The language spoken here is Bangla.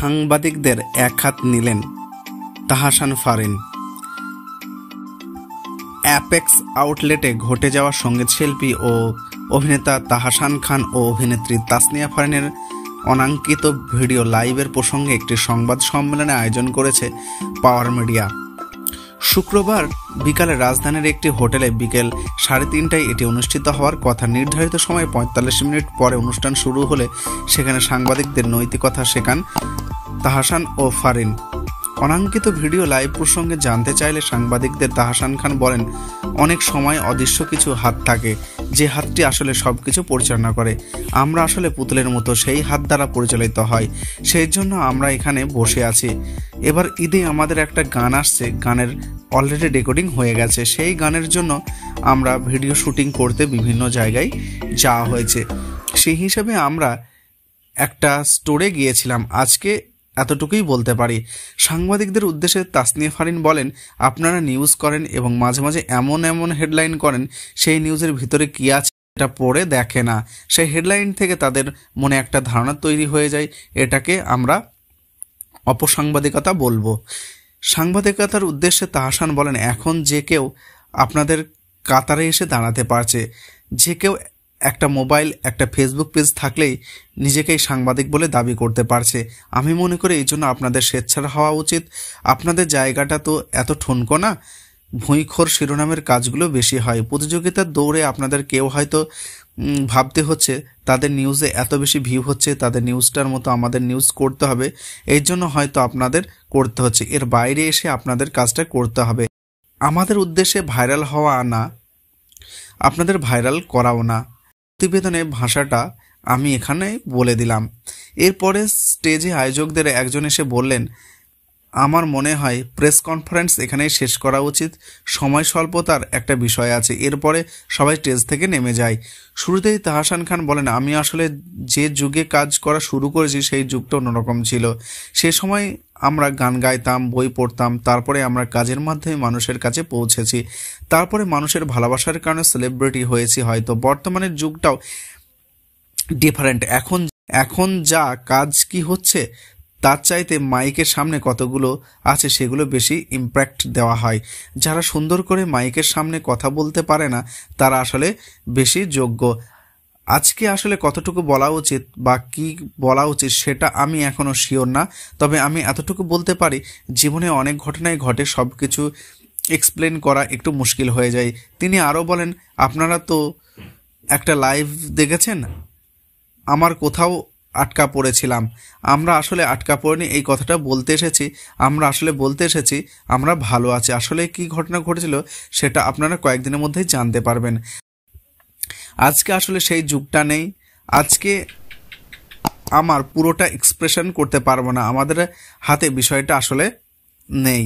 সাংবাদিকদের এক হাত নিলেন তাহসান ফারিন। অ্যাপেক্স আউটলেটে ঘটে যাওয়া সঙ্গীতশিল্পী ও অভিনেতা তাহসান খান ও অভিনেত্রী তাসনিয়া ফারিনের অনাঙ্কিত ভিডিও লাইভের প্রসঙ্গে একটি সংবাদ সম্মেলনের আয়োজন করেছে পাওয়ার মিডিয়া। শুক্রবার বিকালে রাজধানীর একটি হোটেলে বিকেল 3:30টায় এটি অনুষ্ঠিত হওয়ার কথা। নির্ধারিত সময় 45 মিনিট পরে অনুষ্ঠান শুরু হলে সেখানে সাংবাদিকদের নৈতিকতা শেখান তাহসান ও ফারিন। অনাঙ্কিত ভিডিও লাইভ প্রসঙ্গে জানতে চাইলে সাংবাদিকদের তাহসান খান বলেন, অনেক সময় অদৃশ্য কিছু হাত থাকে, যে হাতটি আসলে সব কিছু পরিচালনা করে। আমরা আসলে পুতুলের মতো, সেই হাত দ্বারা পরিচালিত হয়, সেই জন্য আমরা এখানে বসে আছি। এবার ঈদে আমাদের একটা গান আসছে, গানের অলরেডি রেকর্ডিং হয়ে গেছে, সেই গানের জন্য আমরা ভিডিও শুটিং করতে বিভিন্ন জায়গায় যাওয়া হয়েছে। সেই হিসেবে আমরা একটা স্টোরে গিয়েছিলাম। আজকে এতটুকুই বলতে পারি। সাংবাদিকদের উদ্দেশ্যে তাসনিয়া ফারিন বলেন, আপনারা নিউজ করেন এবং মাঝে মাঝে এমন এমন হেডলাইন করেন, সেই নিউজের ভিতরে কি আছে এটা পড়ে দেখে না। সেই হেডলাইন থেকে তাদের মনে একটা ধারণা তৈরি হয়ে যায়, এটাকে আমরা অপসাংবাদিকতা বলবো। সাংবাদিকতার উদ্দেশ্যে তাহসান বলেন, এখন যে কেউ আপনাদের কাতারে এসে দাঁড়াতে পারছে, যে কেউ একটা মোবাইল, একটা ফেসবুক পেজ থাকলেই নিজেকেই সাংবাদিক বলে দাবি করতে পারছে। আমি মনে করি এই জন্য আপনাদের স্বেচ্ছার হওয়া উচিত। আপনাদের জায়গাটা তো এত ঠুনকো না, ভুঁইখোর শিরোনামের কাজগুলো বেশি হয়। প্রতিযোগিতার দৌড়ে আপনাদের কেউ হয়তো ভাবতে হচ্ছে তাদের নিউজে এত বেশি ভিউ হচ্ছে, তাদের নিউজটার মতো আমাদের নিউজ করতে হবে, এই জন্য হয়তো আপনাদের করতে হচ্ছে। এর বাইরে এসে আপনাদের কাজটা করতে হবে। আমাদের উদ্দেশ্যে ভাইরাল হওয়া না, আপনাদের ভাইরাল করাও না। প্রতিবেদনে ভাষাটা আমি এখানে বলে দিলাম। এরপরে স্টেজে আয়োজকদের একজন এসে বললেন, আমার মনে হয় প্রেস কনফারেন্স এখানেই শেষ করা উচিত, সময় স্বল্পতার একটা বিষয় আছে। এরপরে সবাই স্টেজ থেকে নেমে যায়। শুরুতেই তাহসান খান বলেন, আমি আসলে যে যুগে কাজ করা শুরু করেছি সেই যুগটা অন্যরকম ছিল। সে সময় আমরা গান গাইতাম, বই পড়তাম, তারপরে আমরা কাজের মাধ্যমে মানুষের কাছে পৌঁছেছি, তারপরে মানুষের ভালোবাসার কারণে সেলিব্রিটি হয়েছি। হয়তো বর্তমানের যুগটাও ডিফারেন্ট। এখন যা কাজ কি হচ্ছে তার চাইতে মাইকের সামনে কতগুলো আছে সেগুলো বেশি ইম্প্যাক্ট দেওয়া হয়। যারা সুন্দর করে মাইকের সামনে কথা বলতে পারে না তারা আসলে বেশি যোগ্য। আজকে আসলে কতটুকু বলা উচিত বা কি বলা উচিত সেটা আমি এখনো শিওর না, তবে আমি এতটুকু বলতে পারি, জীবনে অনেক ঘটনাই ঘটে, সব কিছু এক্সপ্লেন করা একটু মুশকিল হয়ে যায়। তিনি আরও বলেন, আপনারা তো একটা লাইভ দেখেছেন, আমার কোথাও আটকা পড়েছিলাম। আমরা আসলে আটকা পড়িনি, এই কথাটা বলতে এসেছি। আমরা আসলে বলতে এসেছি আমরা ভালো আছি। আসলে কি ঘটনা ঘটেছিল সেটা আপনারা কয়েকদিনের মধ্যেই জানতে পারবেন। আজকে আসলে সেই যুগটা নেই। আজকে আমার পুরোটা এক্সপ্রেশন করতে পারবো না, আমাদের হাতে বিষয়টা আসলে নেই।